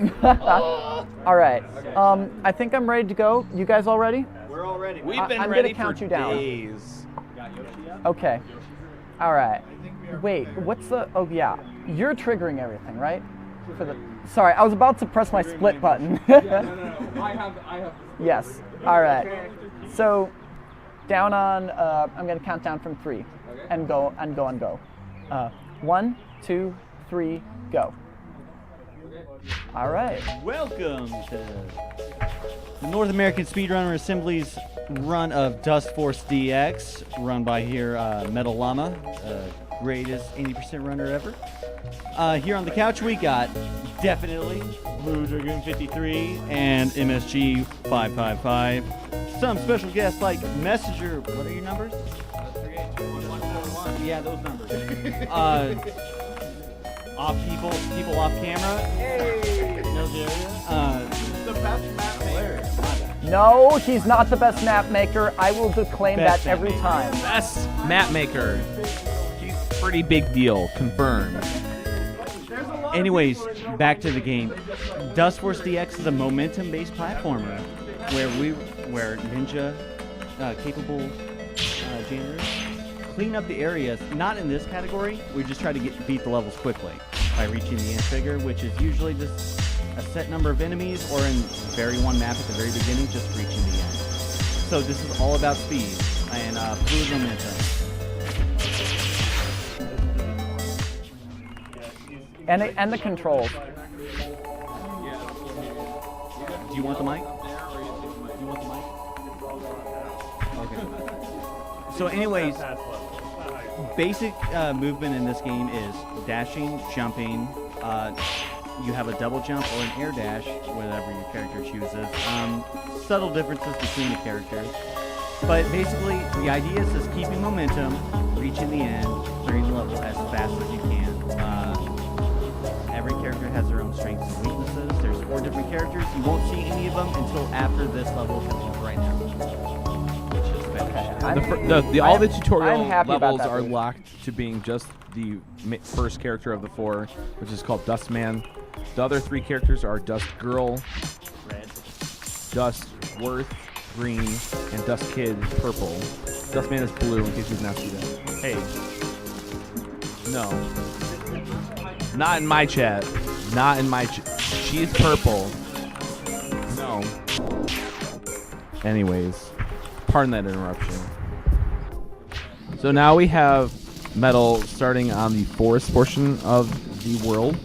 All right. I think I'm ready to go. You guys all ready? We're all ready. We've been I'm ready gonna count for you down. days. Okay. All right. Wait, what's the? Oh yeah, you're triggering everything, right? For the. Sorry, I was about to press my split button. No. I have. Yes. All right. So, down on. I'm gonna count down from 3, and go. 1, 2, 3, go. All right. Welcome to the North American Speedrunner Assembly's run of Dustforce DX, run by here Metallama, greatest 80% runner ever. Here on the couch we got definitely Blue Dragoon 53 and MSG 555. Some special guests like Messenger. What are your numbers? 382141. Yeah, those numbers. Off people off camera. Hey! No area. The best map player. No, he's not the best map maker. I will declaim Best that every map time. Best map maker. He's pretty big deal. Confirmed. Anyways, back to the game. Dustforce DX is a momentum-based platformer where ninja capable janitors clean up the areas. Not in this category. We just try to beat the levels quickly by reaching the end figure, which is usually just a set number of enemies, or in very one map at the very beginning, just reaching the end. So this is all about speed and fluid momentum. And the controls. Do you want the mic? Okay. So anyways, basic movement in this game is dashing, jumping. You have a double jump or an air dash, whatever your character chooses. Subtle differences between the characters. But basically, the idea is just keeping momentum, reaching the end, clearing the level as fast as you can. Every character has their own strengths and weaknesses. There's 4 different characters. You won't see any of them until after this level comes right now. Which is finished. All the I'm tutorial happy about levels that, are dude. locked to being just the first character of the 4, which is called Dustman. The other 3 characters are Dust Girl, Red. Dustworth, green, and Dust Kid, purple. Dustman is blue, in case you've not seen that. Hey. No. Not in my chat. Not in my chat. She's purple. No. Anyways, pardon that interruption. So now we have Metal starting on the forest portion of the world.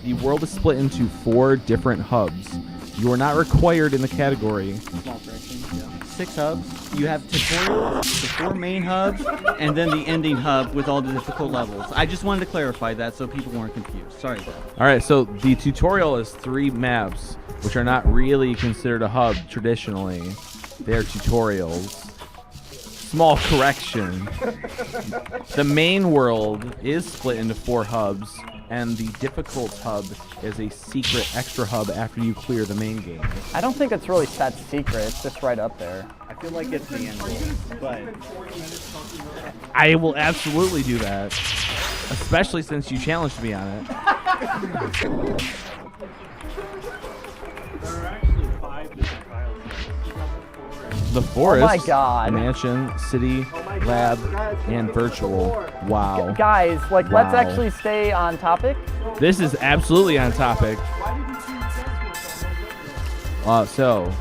The world is split into 4 different hubs. You are not required in the category. 6 hubs. You have tutorials, the 4 main hubs, and then the ending hub with all the difficult levels. I just wanted to clarify that so people weren't confused. Sorry about that. All right, so the tutorial is 3 maps, which are not really considered a hub traditionally. They are tutorials. Small correction. The main world is split into 4 hubs, and the difficult hub is a secret extra hub after you clear the main game. I don't think it's really that secret. It's just right up there. I feel like it's the end world, but I will absolutely do that, especially since you challenged me on it. There are actually 5 different files. The forest, Oh my God. mansion, city, lab, and virtual. Wow. Guys, like, let's Wow. actually stay on topic. This is absolutely on topic. So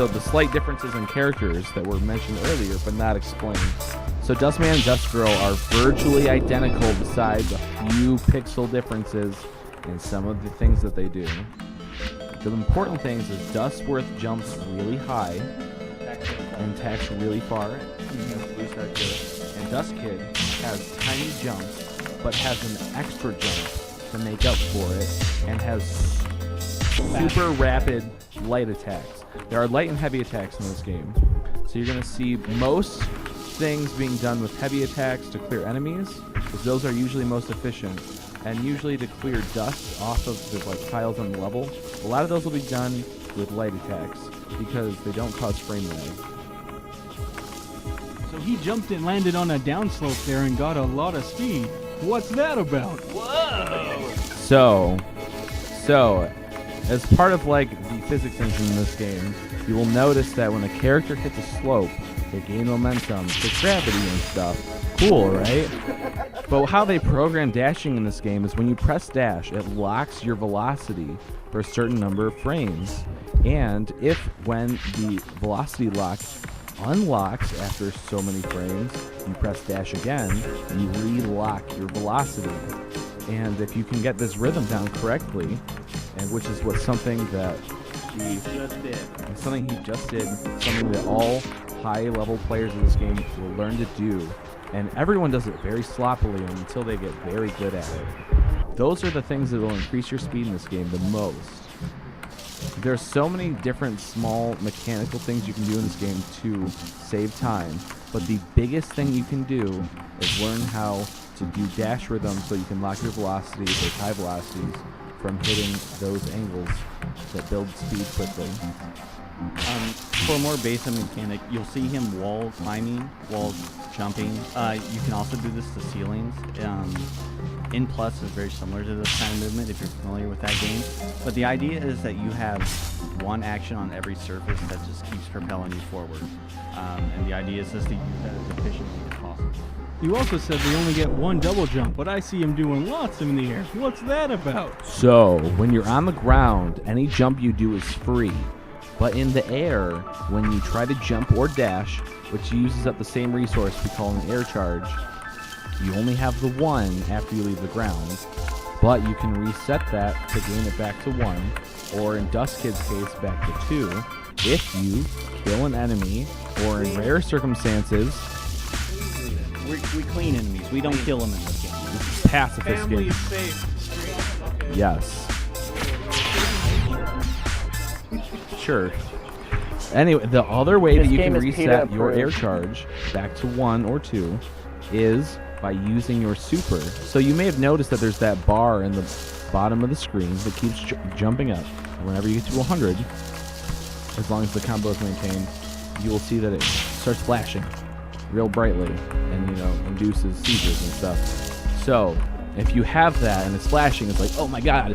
the slight differences in characters that were mentioned earlier but not explained. So Dustman and Dustgirl are virtually identical besides a few pixel differences in some of the things that they do. The important things is Dustworth jumps really high and attacks really far. And Dust Kid has tiny jumps but has an extra jump to make up for it and has super rapid light attacks. There are light and heavy attacks in this game. So you're going to see most things being done with heavy attacks to clear enemies, because those are usually most efficient, and usually to clear dust off of the tiles on the level. A lot of those will be done with light attacks because they don't cause frame lag. So he jumped and landed on a downslope there and got a lot of speed. What's that about? So as part of like the physics engine in this game, you will notice that when a character hits a slope, they gain momentum, the gravity and stuff. Cool, right? But how they program dashing in this game is when you press dash, it locks your velocity for a certain number of frames. And if when the velocity lock unlocks after so many frames, you press dash again, you relock your velocity. And if you can get this rhythm down correctly, and which is what something that he just did, something that all high-level players in this game will learn to do, and everyone does it very sloppily until they get very good at it. Those are the things that will increase your speed in this game the most. There's so many different small mechanical things you can do in this game to save time, but the biggest thing you can do is learn how to do dash rhythm so you can lock your velocity, those high velocities, from hitting those angles that build speed quickly. For a more basic mechanic, you'll see him wall climbing, wall jumping. You can also do this to ceilings. In Plus is very similar to this kind of movement if you're familiar with that game. But the idea is that you have one action on every surface that just keeps propelling you forward. And the idea is just to use that as efficiently as possible. You also said they only get one double jump, but I see him doing lots in the air. What's that about? So, when you're on the ground, any jump you do is free. But in the air, when you try to jump or dash, which uses up the same resource we call an air charge, you only have the one after you leave the ground. But you can reset that to gain it back to 1, or in Dust Kid's case, back to 2, if you kill an enemy, or in rare circumstances, We clean enemies. We don't kill them in this game. this is pacifist Family game. safe. Yes. Sure. Anyway, the other way This that you game can is PETA reset your air approved. charge back to 1 or 2 is by using your super. So you may have noticed that there's that bar in the bottom of the screen that keeps jumping up. Whenever you get to 100, as long as the combo is maintained, you will see that it starts flashing real brightly and, induces seizures and stuff. So if you have that and it's flashing, it's like, oh my god,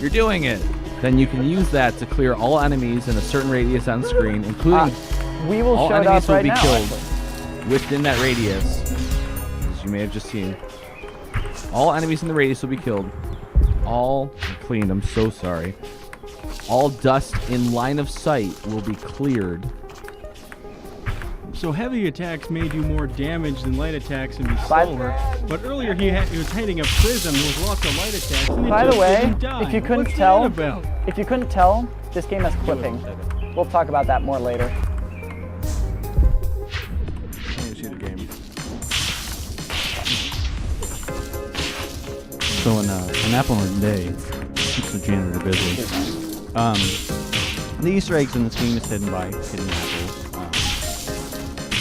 you're doing it. Then you can use that to clear all enemies in a certain radius on screen, including We will all show it enemies up will right be now. killed Actually. within that radius, as you may have just seen. All enemies in the radius will be killed. All cleaned, I'm so sorry. All dust in line of sight will be cleared. So heavy attacks may do more damage than light attacks and be By- slower. But earlier he was hitting a prism with lots of light attacks. And it By the just way, didn't die. if you couldn't What's tell, that about? if you couldn't tell, this game has clipping. We'll talk about that more later. So an apple in a day keeps the janitor busy. The Easter eggs in this game is hidden by hidden apples.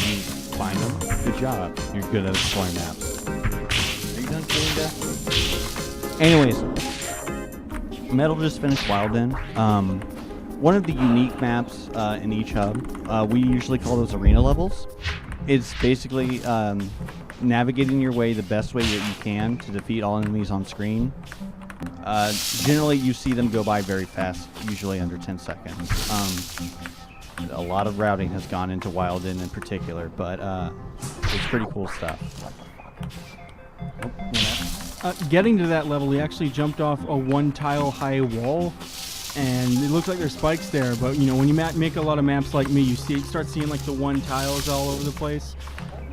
You find them. Good job. You're good at exploring maps. Are you done killing that? Anyways, Metal just finished Wildin. One of the unique maps in each hub, we usually call those arena levels. It's basically navigating your way the best way that you can to defeat all enemies on screen. Generally, you see them go by very fast, usually under 10 seconds. A lot of routing has gone into Wildin in particular, but it's pretty cool stuff. Getting to that level, he actually jumped off a one-tile high wall, and it looks like there's spikes there. But when you make a lot of maps like me, you start seeing like the one tiles all over the place,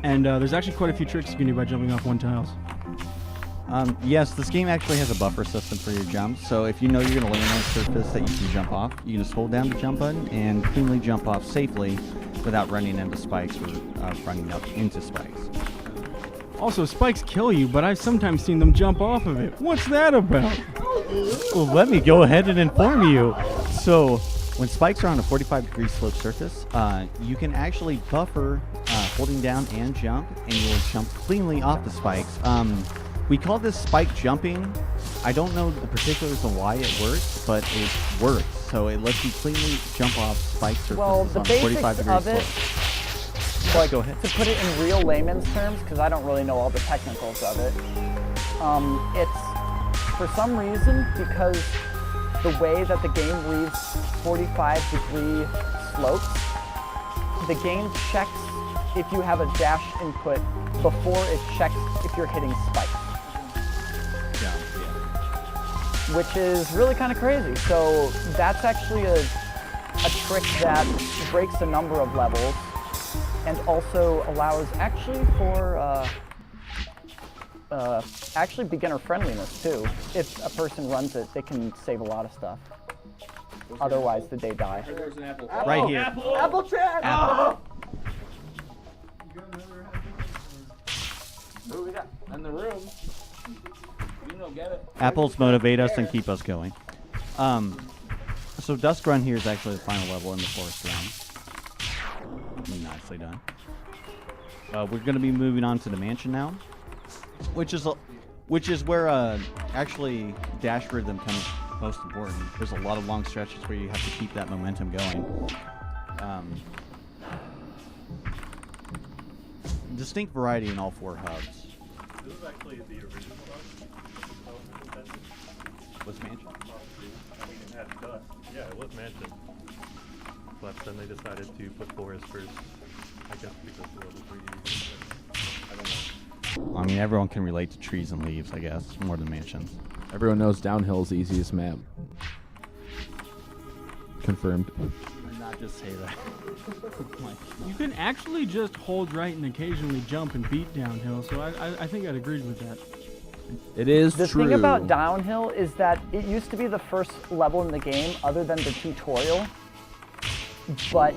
and there's actually quite a few tricks you can do by jumping off one tiles. Yes, this game actually has a buffer system for your jumps, so if you know you're going to land on a surface that you can jump off, you can just hold down the jump button and cleanly jump off safely without running into spikes or running up into spikes. Also, spikes kill you, but I've sometimes seen them jump off of it. What's that about? Well, let me go ahead and inform you. So, when spikes are on a 45-degree slope surface, you can actually buffer holding down and jump, and you will jump cleanly off the spikes. We call this spike jumping. I don't know the particulars of why it works, but it works. So it lets you cleanly jump off spike surfaces Well, the on basics 45-degree of it, slope. like Go ahead. to put it in real layman's terms, because I don't really know all the technicals of it. It's for some reason because the way that the game reads 45-degree slopes, the game checks if you have a dash input before it checks if you're hitting spikes. Yeah. Which is really kind of crazy. So that's actually a trick that breaks a number of levels and also allows actually for actually beginner friendliness too. If a person runs it, they can save a lot of stuff. Otherwise, they die. Right here. Apple chat! Apple. Who we got in the room? You don't get it. Apples motivate us and keep us going. So Dusk Run here is actually the final level in the forest round. Nicely done. We're going to be moving on to the mansion now, which is where actually dash rhythm comes most important. There's a lot of long stretches where you have to keep that momentum going. Distinct variety in all 4 hubs. This is actually the original one. What's mansion? I mean, it had dust. Yeah, it was mansion. But then they decided to put forest first. I guess because the level 3. I don't know. I mean, everyone can relate to trees and leaves, I guess, more than mansions. Everyone knows downhill is the easiest map. Confirmed. And not just say that. You can actually just hold right and occasionally jump and beat downhill, so I think I'd agree with that. It is The true. thing about downhill is that it used to be the first level in the game other than the tutorial, but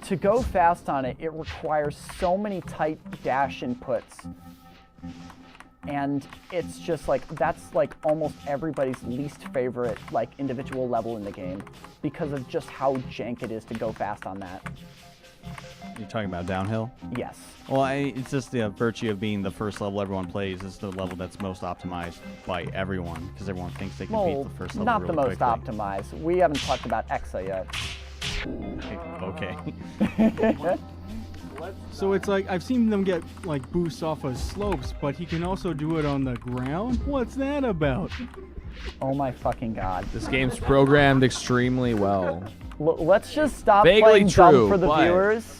to go fast on it, it requires so many tight dash inputs. And it's just like, that's like almost everybody's least favorite like individual level in the game because of just how jank it is to go fast on that. You're talking about downhill? Yes. Well, it's just the virtue of being the first level everyone plays. Is the level that's most optimized by everyone because everyone thinks they can beat the first level not really the most quickly. optimized. We haven't talked about Exa yet. Okay. So it's like, I've seen them get like boosts off of slopes, but he can also do it on the ground? What's that about? Oh my fucking god. This game's programmed extremely well. Let's just stop Vaguely playing dumb true, for the but- viewers.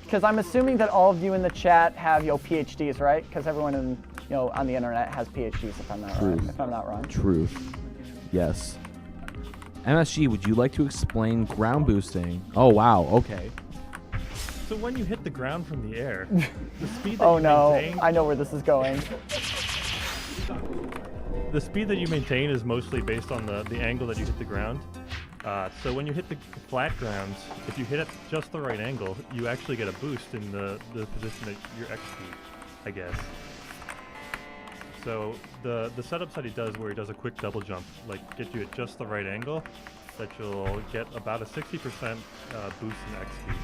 Because I'm assuming that all of you in the chat have PhDs, right? Because everyone in on the internet has PhDs, if I'm not right, if I'm not wrong. Truth. Yes. MSG, would you like to explain ground boosting? Oh wow. Okay. So when you hit the ground from the air, the speed that Oh you no, maintain, I know where this is going. the speed that you maintain is mostly based on the angle that you hit the ground. So when you hit the flat ground, if you hit at just the right angle, you actually get a boost in the position that your X speed, I guess. So the setups that he does, where he does a quick double jump, like get you at just the right angle, that you'll get about a 60% boost in X speed.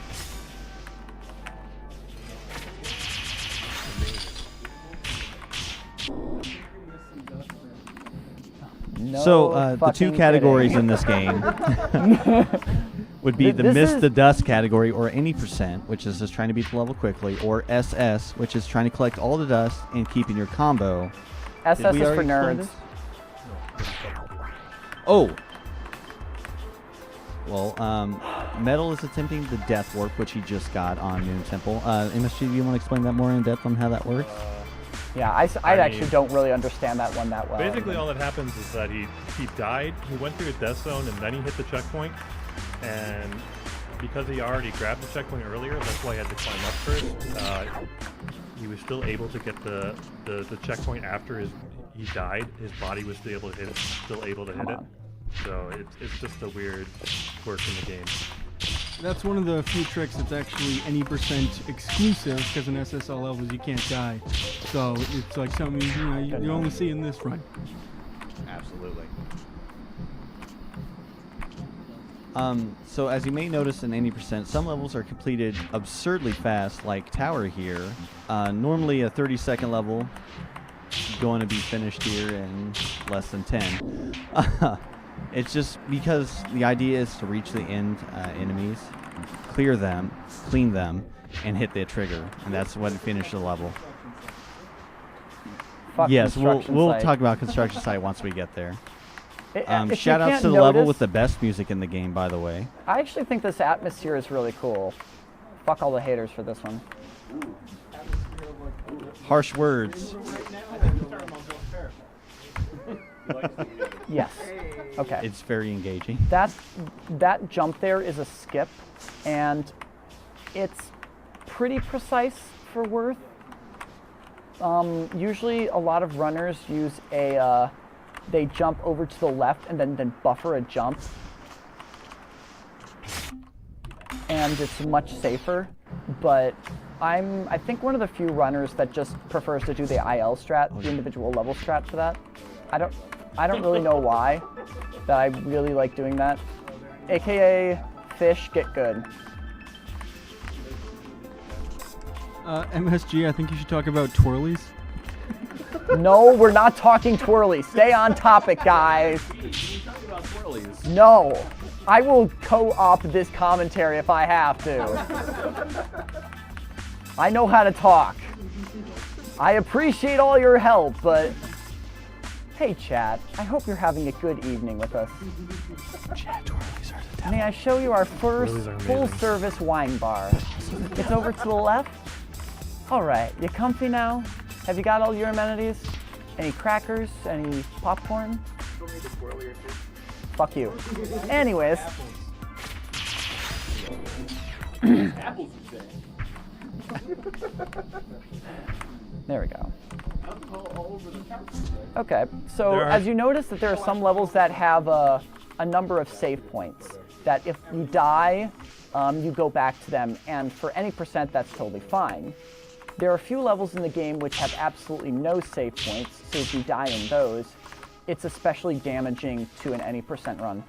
No So the two fucking categories kidding. in this game would be the This miss is- the dust category, or any percent, which is just trying to beat the level quickly, or SS, which is trying to collect all the dust and keeping your combo. Did SS we is for already explain nerds. this? Oh. Well, Metal is attempting the Death Warp, which he just got on Moon Temple. MSG, do you want to explain that more in depth on how that works? Yeah, I I actually mean- don't really understand that one that well. Basically, all that happens is that he died, he went through a death zone, and then he hit the checkpoint. And because he already grabbed the checkpoint earlier, that's why he had to climb up first. He was still able to get the checkpoint after he died. His body was still able to hit it. So it's just a weird quirk in the game. That's one of the few tricks that's actually any percent exclusive, because in SSL levels you can't die. So it's like something you only see in this run. Absolutely. So as you may notice in 80%, some levels are completed absurdly fast, like Tower here. Normally a 30-second level going to be finished here in less than 10. It's just because the idea is to reach the end enemies, clear them, clean them, and hit the trigger, and that's what finished the level. Fuck Yes, we'll construction site. talk about construction site once we get there. If you Shout outs can't to the level notice, with the best music in the game, by the way. I actually think this atmosphere is really cool. Fuck all the haters for this one. Harsh words. Yes. Okay. It's very engaging. That jump there is a skip, and it's pretty precise for worth. Usually, a lot of runners use they jump over to the left and then buffer a jump, and it's much safer. But I think one of the few runners that just prefers to do the IL strat, the individual level strat for that. I don't really know why, but I really like doing that. AKA fish get good. MSG, I think you should talk about twirlies. No, we're not talking twirly. Stay on topic, guys. No, I will co-opt this commentary if I have to. I know how to talk. I appreciate all your help, but hey, chat, I hope you're having a good evening with us. Chat twirlies are the devil. May I show you our first Twirlies are amazing. full-service wine bar? It's over to the left. All right, you comfy now? Have you got all your amenities? Any crackers? Any popcorn? Fuck you. Anyways. There we go. Okay, so as you notice that there are some levels that have a number of save points, that if you die, you go back to them, and for any percent, that's totally fine. There are a few levels in the game which have absolutely no save points, so if you die in those, it's especially damaging to an any percent run.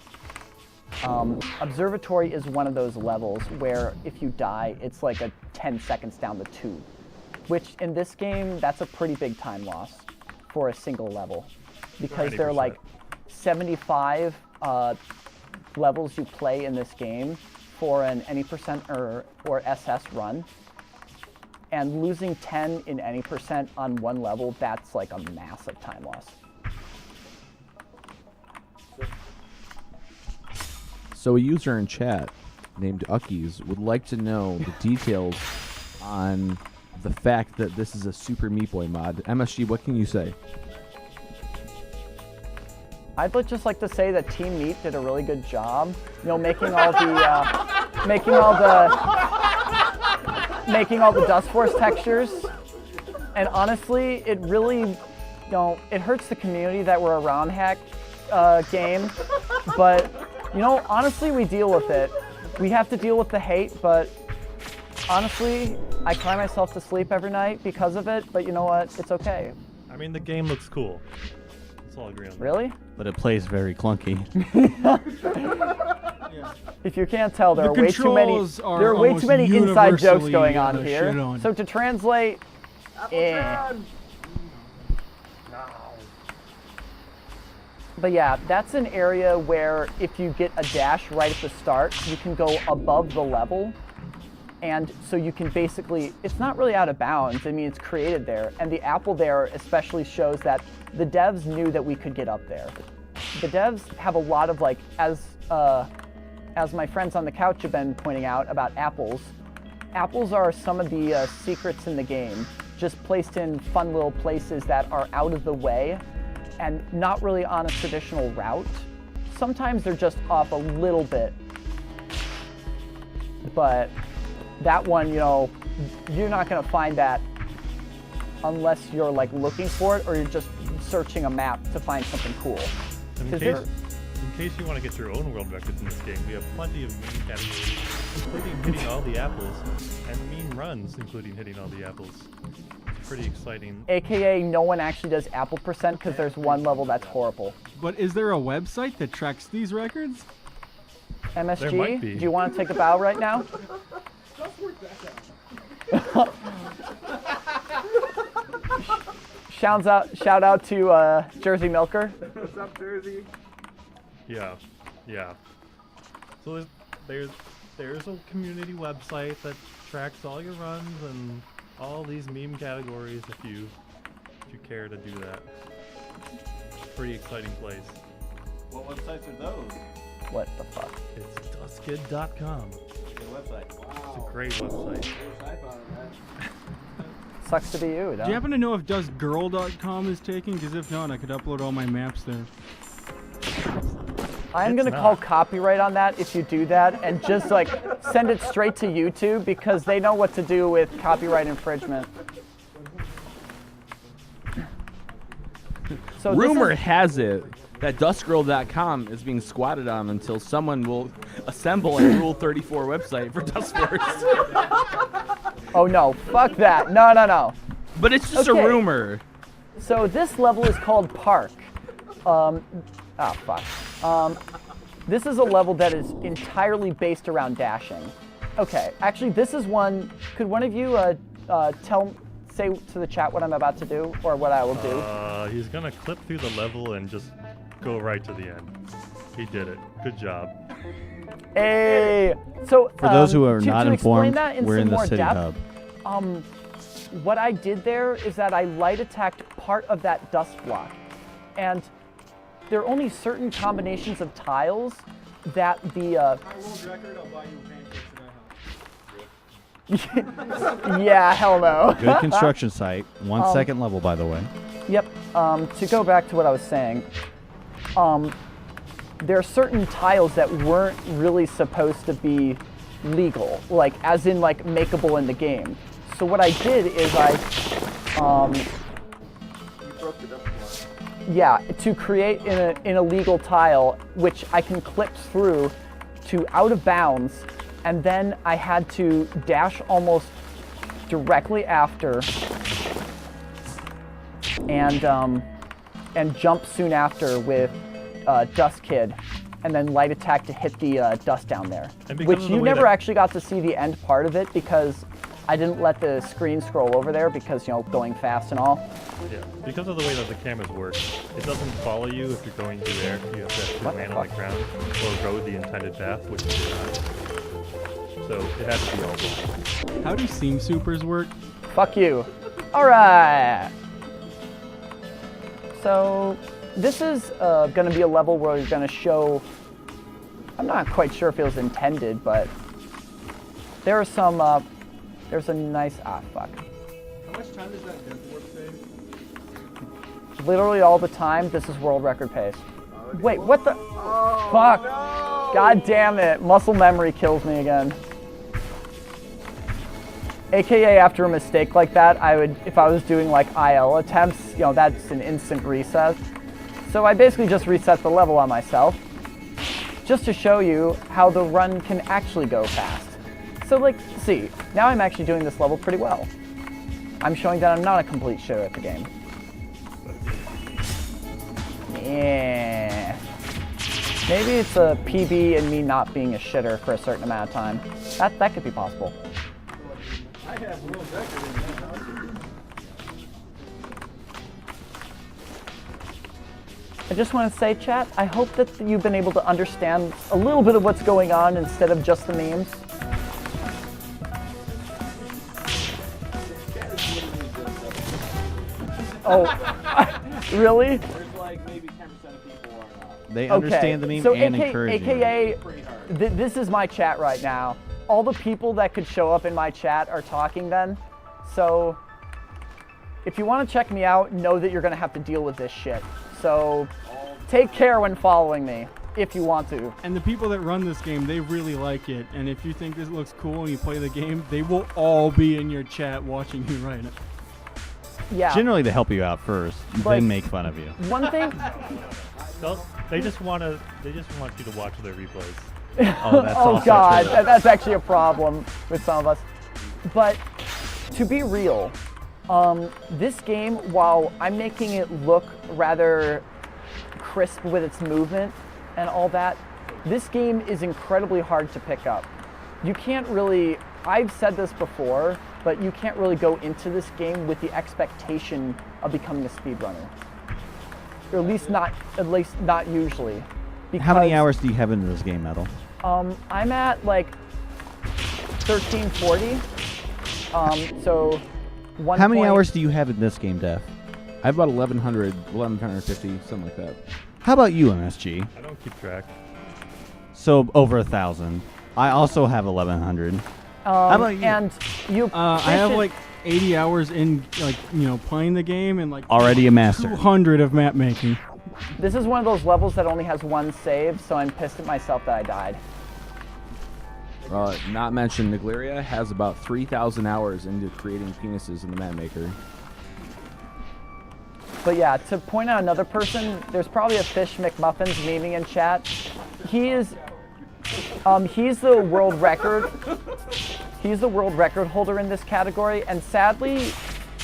Observatory is one of those levels where if you die, it's like a 10 seconds down the tube, which in this game, that's a pretty big time loss for a single level, because there are like 75 levels you play in this game for an any percent or SS run. And losing 10 in any percent on one level, that's like a massive time loss. So a user in chat named Uckies would like to know the details on the fact that this is a Super Meat Boy mod. MSG, what can you say? I'd just like to say that Team Meat did a really good job, making all the Dustforce textures. And honestly, it really, it hurts the community that we're a ROM hack game. But, honestly, we deal with it. We have to deal with the hate, but honestly, I cry myself to sleep every night because of it, but you know what? It's okay. I mean, the game looks cool. Let's all agree on that. Really? But it plays very clunky. If you can't tell, there The are way too many. controls are There are way too almost many inside jokes universally, going on shit here. on. So to translate, But yeah, that's an area where if you get a dash right at the start, you can go above the level. And so you can basically, it's not really out of bounds. I mean, it's created there. And the apple there especially shows that the devs knew that we could get up there. The devs have a lot of as my friends on the couch have been pointing out about apples. Apples are some of the secrets in the game, just placed in fun little places that are out of the way and not really on a traditional route. Sometimes they're just off a little bit, but that one, you're not gonna find that unless you're looking for it or you're just searching a map to find something cool. In case you want to get your own world records in this game, we have plenty of meme categories, including hitting all the apples, and meme runs, including hitting all the apples. It's pretty exciting. AKA, no one actually does apple percent because there's one level that's horrible. But is there a website that tracks these records? MSG, There might be. do you want to take a bow right now? Shout out to Jersey Milker. What's up, Jersey? Yeah. So there's a community website that tracks all your runs and all these meme categories. If you you care to do that. Pretty exciting place. What websites are those? What the fuck? It's dustkid.com. Good website. Wow. It's a great website. Sucks to be you, Do you happen to know if dustgirl.com is taken? Because if not, I could upload all my maps there. I'm It's gonna call not. copyright on that if you do that, and just like send it straight to YouTube because they know what to do with copyright infringement. So Rumor this is, has it that dustgirl.com is being squatted on until someone will assemble a Rule 34 website for Dustforce. oh no, fuck that. No. But it's just Okay. a rumor. So this level is called Park. This is a level that is entirely based around dashing. Okay, actually this is one, could one of you say to the chat what I'm about to do, or what I will do? He's gonna clip through the level and just go right to the end. He did it. Good job. Hey! So, For those who are to not explain informed, that in we're some in the more City depth, Hub. what I did there is that I light attacked part of that dust block. And there are only certain combinations of tiles that the... world record, I'll buy you pancakes. yeah, hell no. Good construction site. 1 second level, by the way. Yep. To go back to what I was saying, there are certain tiles that weren't really supposed to be legal, like as in like makeable in the game. So what I did is to create an illegal tile, which I can clip through to out of bounds, and then I had to dash almost directly after and jump soon after with Dust Kid, and then light attack to hit the dust down there. And because Which of the you way never that- actually got to see the end part of it because I didn't let the screen scroll over there because, you know, going fast and all. Yeah. Because of the way that the cameras work, it doesn't follow you if you're going through there. You have to actually What the land on the fuck? ground or road the intended path, which is not. So it has to be all black. How do seam supers work? Fuck you. All right. So this is going to be a level where you're going to show, I'm not quite sure if it was intended, but there are some, there's a nice, fuck. How much time does that Dustforce save? Literally all the time, this is world record pace. Wait, what the? Fuck. God damn it. Muscle memory kills me again. AKA after a mistake like that, I would, if I was doing like IL attempts, you know, that's an instant reset. So I basically just reset the level on myself, just to show you how the run can actually go fast. So like, see, now I'm actually doing this level pretty well. I'm showing that I'm not a complete shitter at the game. Yeah. Maybe it's a PB and me not being a shitter for a certain amount of time. That could be possible. I have world record in that. I just want to say, chat, I hope that you've been able to understand a little bit of what's going on instead of just the memes. Oh, really? There's like maybe 10% of people are not. They understand the meme so and encourage you. AKA, this is my chat right now. All the people that could show up in my chat are talking then. So if you want to check me out, know that you're going to have to deal with this shit. So take care when following me, if you want to. And the people that run this game, they really like it. And if you think this looks cool and you play the game, they will all be in your chat watching you run it. Yeah. Generally, they help you out first, Like- then make fun of you. One thing. They just want you to watch their replays. Oh, that's Oh also God, true. that's actually a problem with some of us. But to be real, this game, while I'm making it look rather crisp with its movement and all that, this game is incredibly hard to pick up. You can't really, I've said this before, but you can't really go into this game with the expectation of becoming a speedrunner. Or at least not usually. How many Because, hours do you have into this game, Metal? I'm at like 1340. So one How many point- hours do you have in this game, Def? I have about 1,100, 1,150, something like that. How about you, MSG? I don't keep track. So over 1,000. I also have 1,100. How about you? And you. I have mentioned- like 80 hours in, like, playing the game and like Already a master. 200 of map making. This is one of those levels that only has one save, so I'm pissed at myself that I died. Not mentioned, Nigleria has about 3,000 hours into creating penises in the map maker. But yeah, to point out another person, there's probably a Fish McMuffins memeing in chat. He's the world record. He's the world record holder in this category, and sadly,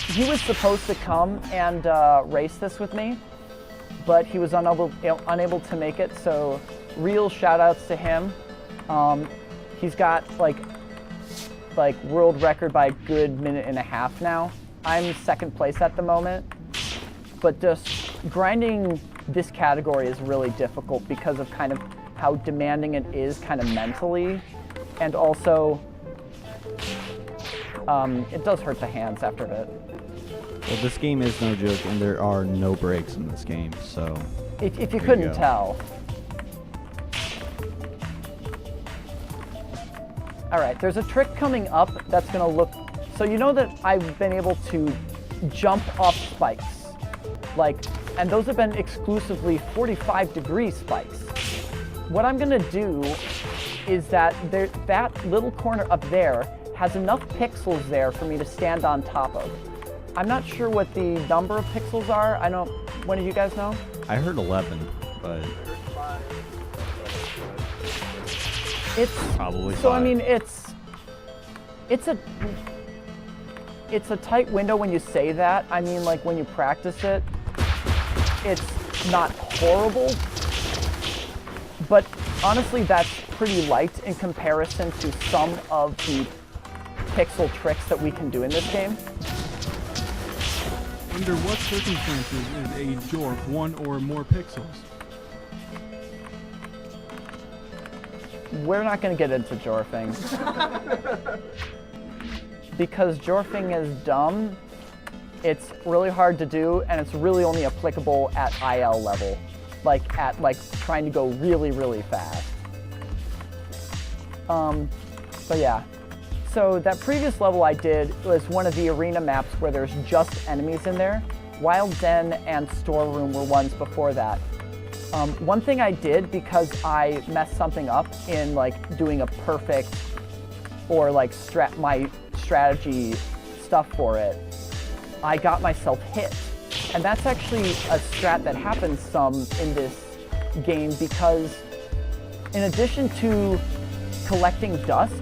he was supposed to come and race this with me, but he was unable to make it. So, real shout outs to him. He's got like world record by a good minute and a half now. I'm second place at the moment. But just grinding this category is really difficult because of kind of how demanding it is kind of mentally. And also, it does hurt the hands after a bit. Well, this game is no joke, and there are no breaks in this game, so... If you couldn't tell. All right, there's a trick coming up that's gonna look... So you know that I've been able to jump off spikes. And those have been exclusively 45-degree spikes. What I'm gonna do is that that little corner up there has enough pixels there for me to stand on top of. I'm not sure what the number of pixels are. One of you guys know? I heard 11, but... It's probably so. 5. I mean, it's a tight window when you say that. I mean, like when you practice it, it's not horrible. But honestly, that's pretty light in comparison to some of the pixel tricks that we can do in this game. Under what circumstances is a Jorf 1 or more pixels? We're not going to get into Jorfing. Because Jorfing is dumb, it's really hard to do, and it's really only applicable at IL level. At trying to go really, really fast. But yeah. So that previous level I did was one of the arena maps where there's just enemies in there. Wild Den and Storeroom were ones before that. One thing I did, because I messed something up in doing a perfect or my strategy stuff for it, I got myself hit. And that's actually a strat that happens some in this game because in addition to collecting dust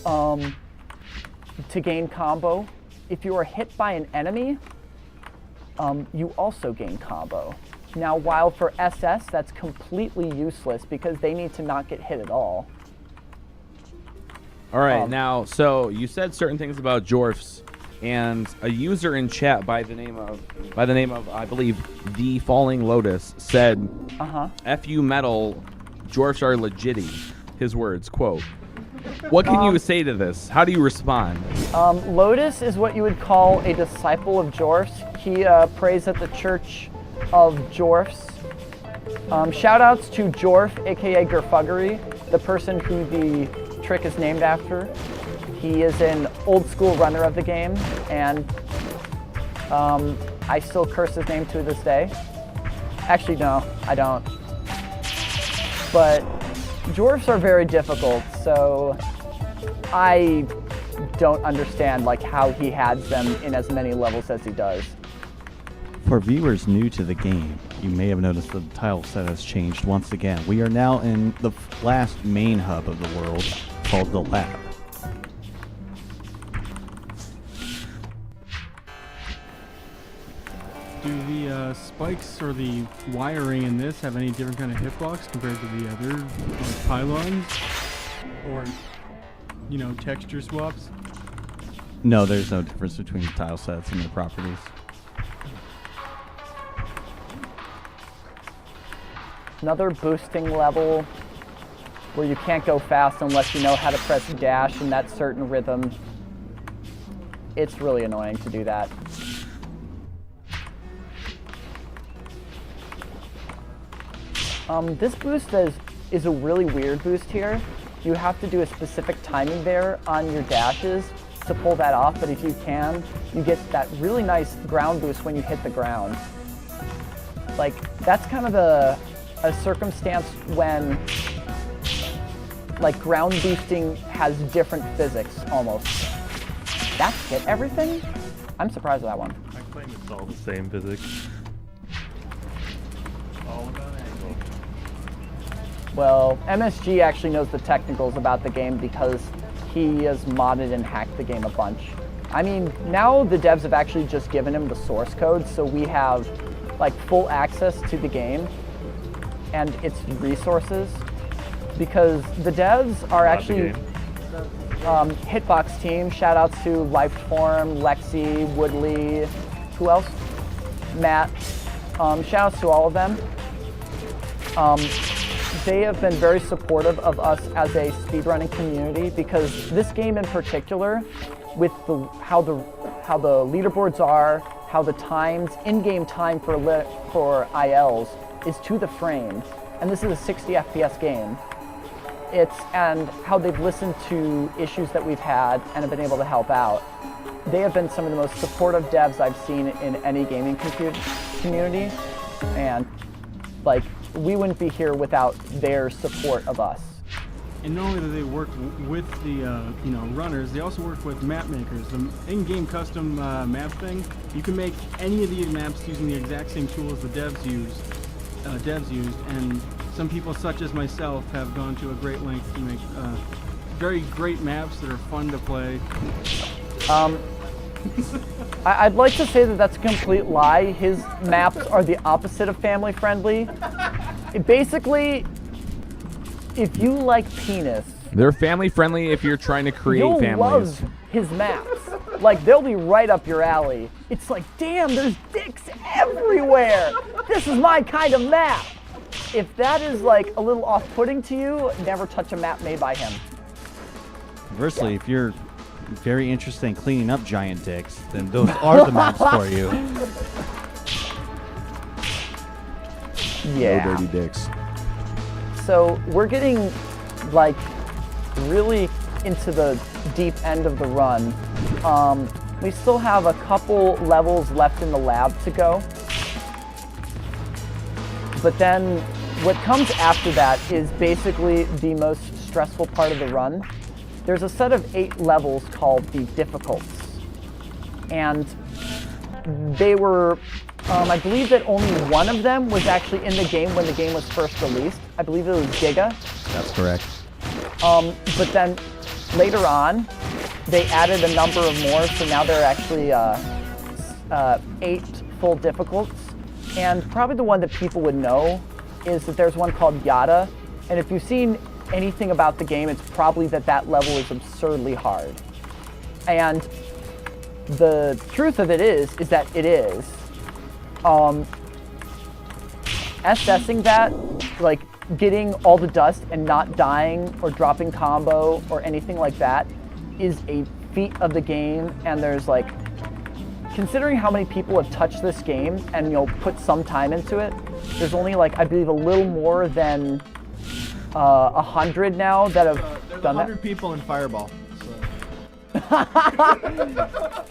to gain combo, if you are hit by an enemy, you also gain combo. Now, while for SS, that's completely useless because they need to not get hit at all. All right, now, so you said certain things about Jorfs, and a user in chat by the name of I believe The Falling Lotus said, "F you metal, Jorfs are legitty." His words, quote. What can you say to this? How do you respond? Lotus is what you would call a disciple of Jorfs. He prays at the Church of Jorfs. Shout outs to Jorf, aka Gerfuggery, the person who the trick is named after. He is an old school runner of the game, and I still curse his name to this day. Actually, no, I don't. But Jorfs are very difficult, so I don't understand how he has them in as many levels as he does. For viewers new to the game, you may have noticed that the tile set has changed once again. We are now in the last main hub of the world, called the lab. Do the spikes or the wiring in this have any different kind of hitbox compared to the other pylons? Or, texture swaps? No, there's no difference between the tile sets and their properties. Another boosting level where you can't go fast unless you know how to press dash in that certain rhythm. It's really annoying to do that. This boost is a really weird boost here. You have to do a specific timing there on your dashes to pull that off, but if you can, you get that really nice ground boost when you hit the ground. Like, that's kind of a circumstance when, like, ground boosting has different physics, almost. That hit everything? I'm surprised at that one. I claim it's all the same physics. All about angle. Well, MSG actually knows the technicals about the game because he has modded and hacked the game a bunch. I mean, now the devs have actually just given him the source code, so we have like full access to the game and its resources, because the devs are actually Hitbox team. Shout outs to Lifeform, Lexi, Woodley, who else? Matt. Shout outs to all of them. They have been very supportive of us as a speedrunning community, because this game in particular, with how the leaderboards are, how the times, in-game time for ILs is to the frame, and this is a 60 FPS game. And how they've listened to issues that we've had and have been able to help out. They have been some of the most supportive devs I've seen in any gaming community, and like, we wouldn't be here without their support of us. And not only do they work with the runners, they also work with map makers. The in-game custom map thing, you can make any of these maps using the exact same tools the devs used, and some people such as myself have gone to a great length to make very great maps that are fun to play. I'd like to say that that's a complete lie. His maps are the opposite of family friendly. Basically, if you like penis, They're family friendly if you're trying to create you'll families. love his maps. Like, they'll be right up your alley. It's like, damn, there's dicks everywhere. This is my kind of map. If that is like a little off-putting to you, never touch a map made by him. Conversely, if you're very interested in cleaning up giant dicks, then those are the maps for you. Yeah. No dirty dicks. So we're getting like really into the deep end of the run. We still have a couple levels left in the lab to go. But then what comes after that is basically the most stressful part of the run. There's a set of 8 levels called the difficults. And they were, I believe that only one of them was actually in the game when the game was first released. I believe it was Giga. That's correct. But then later on, they added a number of more, so now there are actually 8 full difficults. And probably the one that people would know is that there's one called Yada. And if you've seen anything about the game, it's probably that level is absurdly hard. And the truth of it is that it is. Assessing that, like getting all the dust and not dying or dropping combo or anything like that, is a feat of the game. And there's like, considering how many people have touched this game and put some time into it, there's only like, I believe, a little more than 100 now that have done 100 that. people in Fireball. So.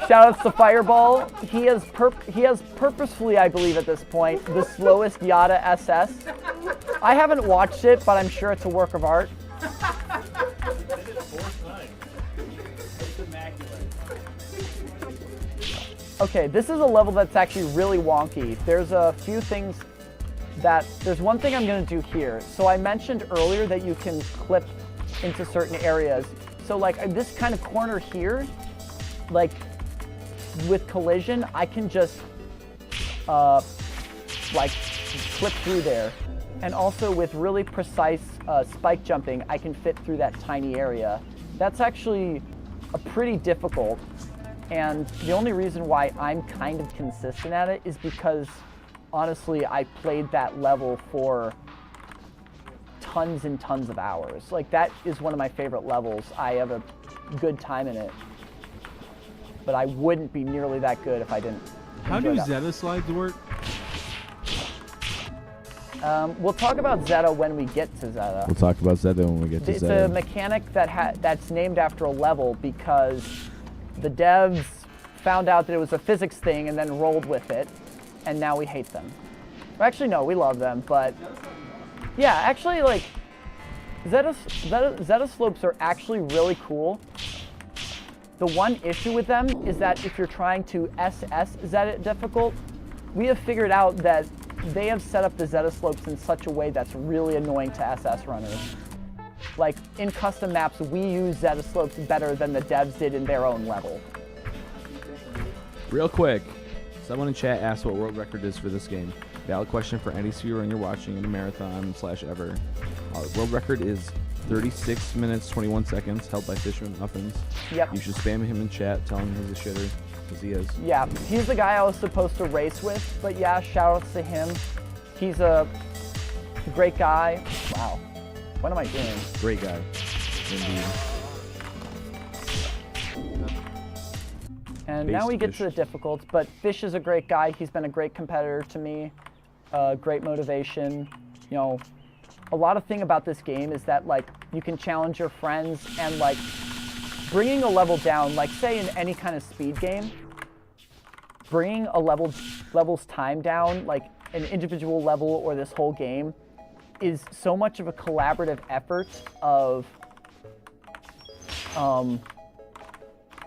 Shoutouts to Fireball. He has purposefully, I believe at this point, the slowest Yada SS. I haven't watched it, but I'm sure it's a work of art. Okay, this is a level that's actually really wonky. There's a few things there's one thing I'm gonna do here. So I mentioned earlier that you can clip into certain areas. So like this kind of corner here, like with collision, I can just like clip through there. And also with really precise spike jumping, I can fit through that tiny area. That's actually pretty difficult. And the only reason why I'm kind of consistent at it is because, honestly, I played that level for tons and tons of hours. Like, that is one of my favorite levels. I have a good time in it. But I wouldn't be nearly that good if I didn't. How do Zeta slides work? We'll talk about Zeta when we get to Zeta. We'll talk about Zeta when we get to It's Zeta. a mechanic that's named after a level because the devs found out that it was a physics thing and then rolled with it, and now we hate them. Well, actually, no, we love them, but yeah, actually, like, Zeta slopes are actually really cool. The one issue with them is that if you're trying to SS Zeta difficult, we have figured out that they have set up the Zeta slopes in such a way that's really annoying to SS runners. Like, in custom maps, we use Zeta slopes better than the devs did in their own level. Real quick, someone in chat asked what world record is for this game. Valid question for any viewer when you're watching in a marathon/ever. World record is 36 minutes 21 seconds, held by Fishman Muffins. Yep. You should spam him in chat, tell him he's a shitter, because he is. Yeah, he's the guy I was supposed to race with, but yeah, shout outs to him. He's a great guy. Wow, what am I doing? Great guy, indeed. And now we get to the difficult, but Fish is a great guy. He's been a great competitor to me, great motivation. You know, a lot of thing about this game is that, like, you can challenge your friends and, like, bringing a level down, like, say in any kind of speed game, bringing a level's time down, like an individual level or this whole game, is so much of a collaborative effort of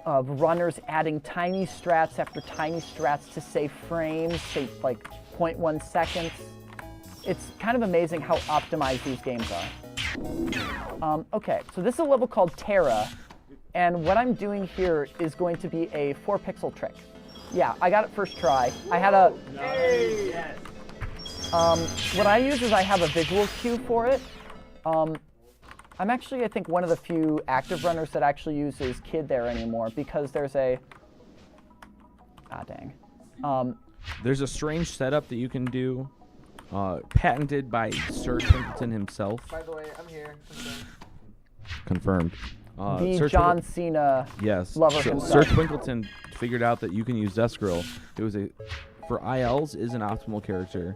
runners adding tiny strats after tiny strats to save frames, say like 0.1 seconds. It's kind of amazing how optimized these games are. Okay, so this is a level called Terra, and what I'm doing here is going to be a 4-pixel trick. Yeah, I got it first try. I had a... what I use is I have a visual cue for it. I'm actually, I think, one of the few active runners that actually uses Kid there anymore because there's a... Ah, dang. There's a strange setup that you can do, patented by Sir Twinkleton himself. By the way, I'm here. Confirmed. The Sir John Cena yes. lover Sir himself. Twinkleton figured out that you can use Death Grill. It was for ILs is an optimal character,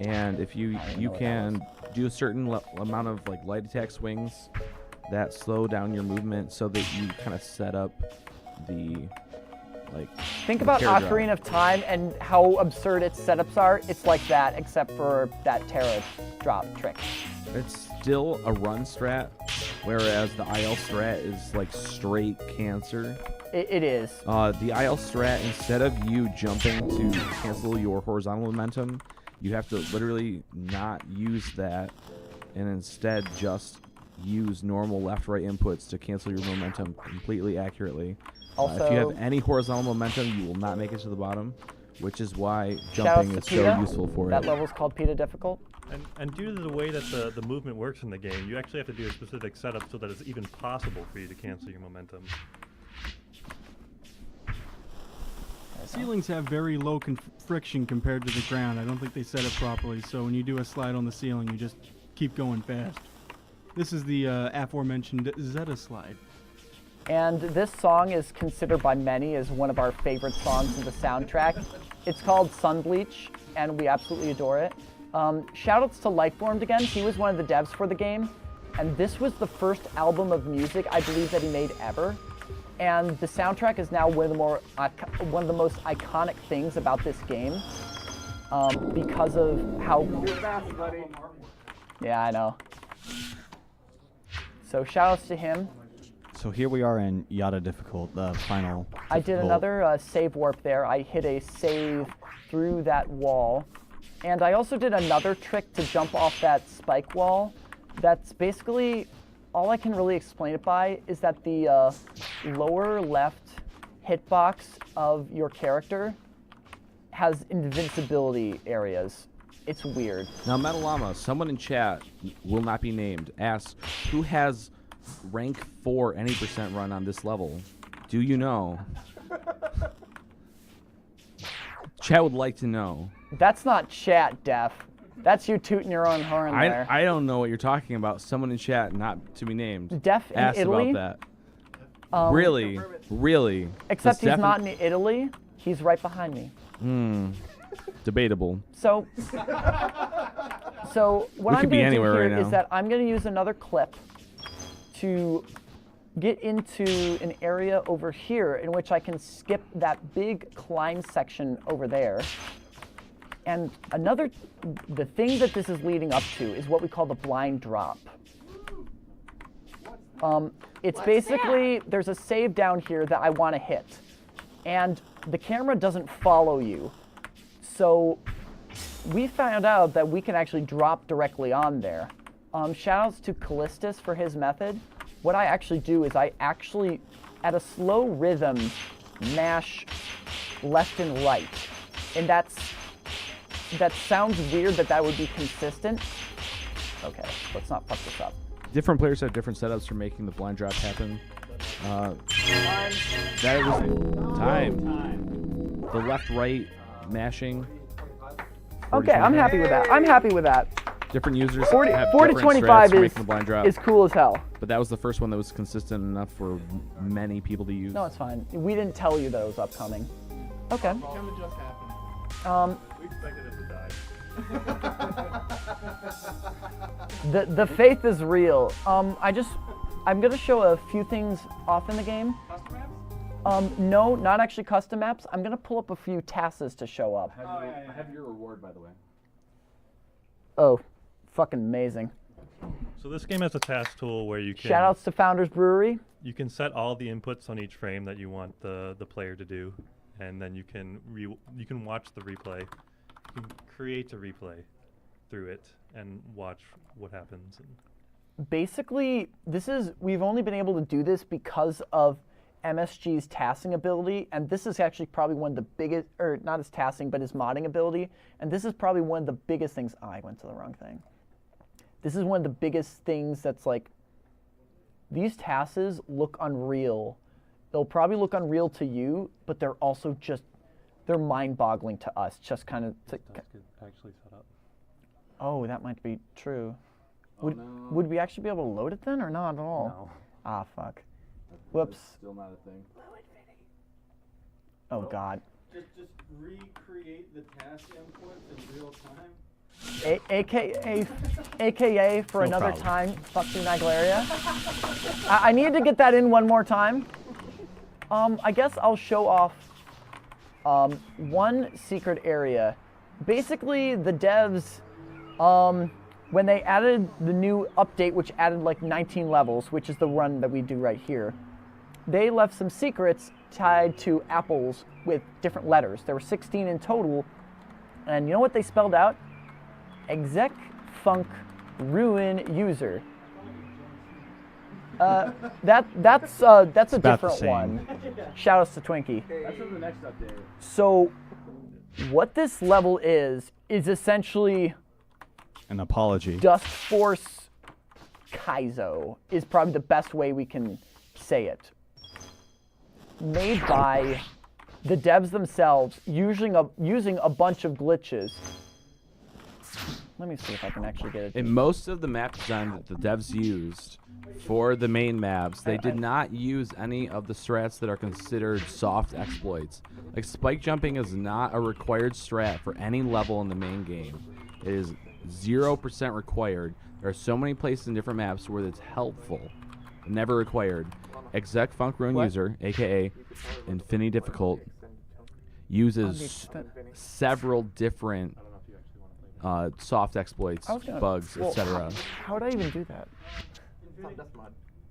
and if you can do a certain amount of like light attack swings that slow down your movement so that you kind of set up the like. Think the about tear drop. Ocarina of Time and how absurd its setups are. It's like that, except for that Terra drop trick. It's still a run strat, whereas the IL strat is like straight cancer. It is. The IL strat, instead of you jumping to cancel your horizontal momentum, you have to literally not use that and instead just use normal left-right inputs to cancel your momentum completely accurately. Also, if you have any horizontal momentum, you will not make it to the bottom, which is why shout jumping outs is to so PETA. useful for That it. level's called PETA difficult. And due to the way that the movement works in the game, you actually have to do a specific setup so that it's even possible for you to cancel your momentum. Ceilings have very low friction compared to the ground. I don't think they set it properly, so when you do a slide on the ceiling, you just keep going fast. This is the aforementioned Zeta slide. And this song is considered by many as one of our favorite songs in the soundtrack. It's called Sunbleach, and we absolutely adore it. Shoutouts to Lightformed again. He was one of the devs for the game, and this was the first album of music I believe that he made ever. And the soundtrack is now one of the most iconic things about this game because of how. Yeah, I know. So shoutouts to him. So here we are in Yada difficult, the final. I did another save warp there. I hit a save through that wall. And I also did another trick to jump off that spike wall. That's basically, all I can really explain it by is that the lower left hitbox of your character has invincibility areas. It's weird. Now, Metallama, someone in chat, will not be named, asks, who has rank 4 any % run on this level? Do you know? Chat would like to know. That's not chat, Def. That's you tooting your own horn there. I don't know what you're talking about. Someone in chat, not to be named, Def in asked Italy? about that. Really? Really? Except Does he's not in Italy. He's right behind me. Debatable. So, So what We I'm could be going to do anywhere here right is now. that I'm going to use another clip to get into an area over here in which I can skip that big climb section over there. And the thing that this is leading up to is what we call the blind drop. It's basically, there's a save down here that I want to hit. And the camera doesn't follow you. So we found out that we can actually drop directly on there. Shoutouts to Callistus for his method. What I actually do is I actually, at a slow rhythm, mash left and right. And that sounds weird that would be consistent. Okay, let's not fuck this up. Different players have different setups for making the blind drop happen. That is time. The left-right mashing. Okay, I'm happy with that. I'm happy with that. Different users 40 have 40 different 25 strats for making the blind drop. is cool as hell. But that was the first one that was consistent enough for many people to use. No, it's fine. We didn't tell you that it was upcoming. Okay. We expected it to die. The faith is real. I'm gonna show a few things off in the game. Custom maps? No, not actually custom maps. I'm gonna pull up a few tasks to show up. I have your reward, by the way. Oh, fucking amazing. So this game has a task tool where you can Shoutouts to Founders Brewery. you can set all the inputs on each frame that you want the player to do, and then you can watch the replay. You can create a replay through it and watch what happens. Basically, we've only been able to do this because of MSG's tasking ability, and this is actually probably one of the biggest, or not his tasking, but his modding ability, and this is probably one of the biggest things. I went to the wrong thing. This is one of the biggest things that's like, these tasks look unreal. They'll probably look unreal to you, but they're also they're mind-boggling to us. Just kind of. Actually set up. Oh, that might be true. Would we actually be able to load it then, or not at all? No. Ah, fuck. Whoops. Still not a thing. Oh, God. Just recreate the task inputs in real time. AKA for No another problem. time, fuck you, Naglaria. I need to get that in one more time. I guess I'll show off one secret area. Basically, the devs, when they added the new update, which added like 19 levels, which is the run that we do right here, they left some secrets tied to apples with different letters. There were 16 in total, and you know what they spelled out? Exec Funk Ruin User. That's a about the different same. one. Shoutouts to Twinkie. That's in the next update. So, what this level is essentially An apology. Dustforce Kaizo is probably the best way we can say it. Made by the devs themselves, using a bunch of glitches. Let me see if I can actually get it. In most of the map design that the devs used for the main maps, they did not use any of the strats that are considered soft exploits. Like spike jumping is not a required strat for any level in the main game. It is 0% required. There are so many places in different maps where it's helpful, never required. Exec Funk Ruin User, aka Infinity Difficult, uses several different soft exploits, bugs, etc. How would I even do that?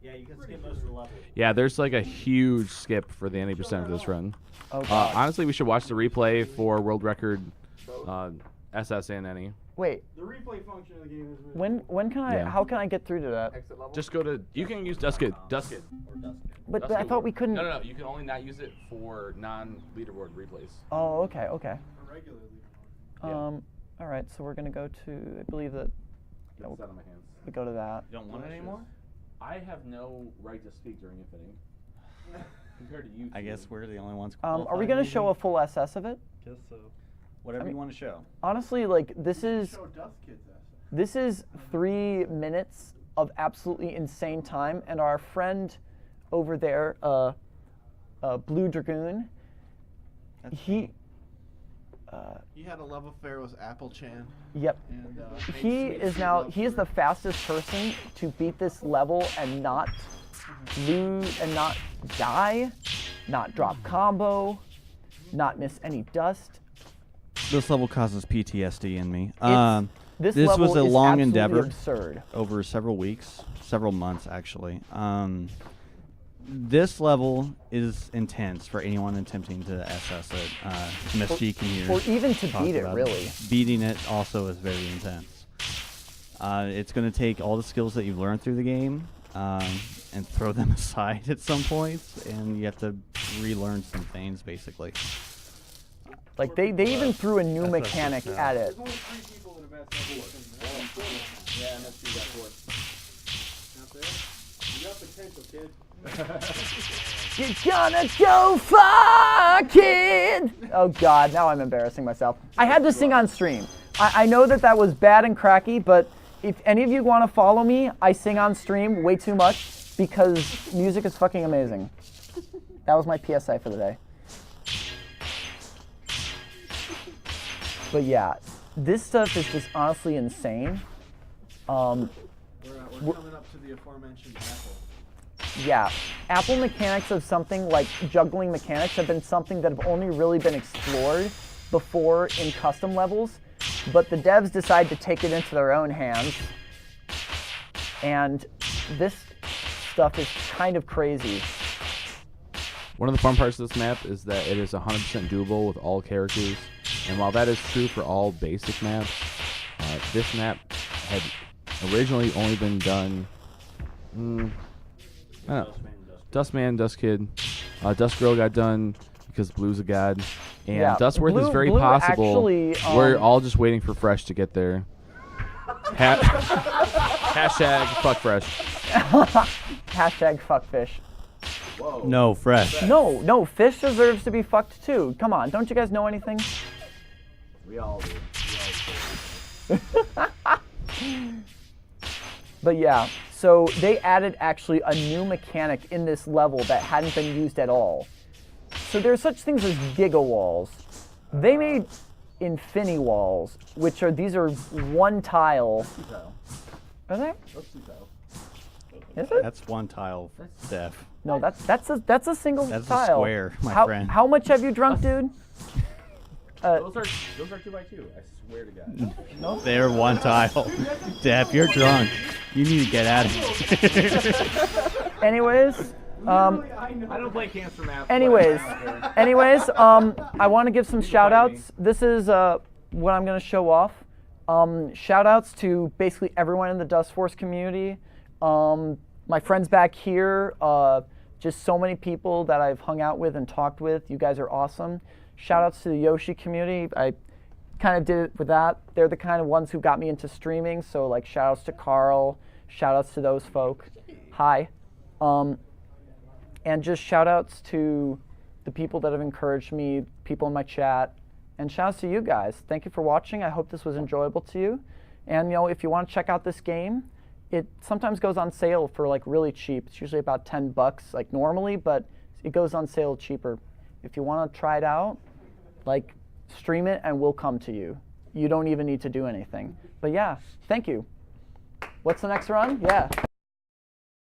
Yeah, you can skip most of the level. Yeah, there's like a huge skip for the 90% of this run. Oh, God. Honestly, we should watch the replay for world record SS and any. Wait, The replay function of the game is really when can I? Yeah. How can I get through to that? Just go to. You can use Duskit. But I thought we couldn't. No. You can only not use it for non-leaderboard replays. Oh, okay. regularly. All right. So we're gonna go to. I believe that Get this out of my hands. we go to that. You don't want it anymore? I have no right to speak during Infinity. Compared to you. I guess we're the only ones. Are we qualified, gonna maybe? show a full SS of it? Guess so. Whatever you want to show. Honestly, like this is Show Dust Kids ass. this is 3 minutes of absolutely insane time, and our friend over there, Blue Dragoon, he He had a love affair with Apple Chan. Yep. And, He is now, he is the fastest person to beat this level and not lose, and not die, not drop combo, not miss any dust. This level causes PTSD in me. This This level was a is long absolutely endeavor. absurd. Over several weeks, several months actually. This level is intense for anyone attempting to SS it. MSG can hear. Or even to talk beat it, about really. Beating it also is very intense. It's going to take all the skills that you've learned through the game and throw them aside at some points, and you have to relearn some things, basically. Like, they even threw a new That's mechanic just, at it. only 3 people that have asked Yeah, MSG got 4. Not there? You got potential, kid. You're gonna go far, kid! Oh God, now I'm embarrassing myself. I had to sing on stream. I know that was bad and cracky, but if any of you want to follow me, I sing on stream way too much because music is fucking amazing. That was my PSA for the day. But yeah, this stuff is just honestly insane. We're coming up to the aforementioned Apple. Yeah, Apple mechanics of something like juggling mechanics have been something that have only really been explored before in custom levels, but the devs decide to take it into their own hands, and this stuff is kind of crazy. One of the fun parts of this map is that it is 100% doable with all characters, and while that is true for all basic maps, this map had originally only been done. Dustman, Dustkid, Dustgirl got done because Blue's a god, and Yeah, Dustworth is very Blue possible. actually, We're all just waiting for Fresh to get there. Hashtag fuck Fresh. Hashtag fuckfish. No, fresh. No, fish deserves to be fucked too. Come on, don't you guys know anything? We all do. But yeah, so they added actually a new mechanic in this level that hadn't been used at all. So there's such things as Giga Walls. They made Infini Walls, which are, these are one tile. Are they? Is it? That's one tile, Steph. No, that's a single That's a tile. square, my friend. How much have you drunk, dude? Those are 2x2. I swear to God. No? They're one tile. Steph, you're drunk. You need to get out of here. Anyways, I don't play cancer maps. Anyways, I want to give some shout outs. This is what I'm going to show off. Shout outs to basically everyone in the Dustforce community. My friends back here, just so many people that I've hung out with and talked with. You guys are awesome. Shout outs to the Yoshi community. I kind of did it with that. They're the kind of ones who got me into streaming. So like shout outs to Carl, shout outs to those folk. Hi. And just shout outs to the people that have encouraged me, people in my chat, and shout outs to you guys. Thank you for watching. I hope this was enjoyable to you. And you know, if you want to check out this game, it sometimes goes on sale for like really cheap. It's usually about $10 like normally, but it goes on sale cheaper. If you want to try it out, like stream it and we'll come to you. You don't even need to do anything. But yeah, thank you. What's the next run? Yeah.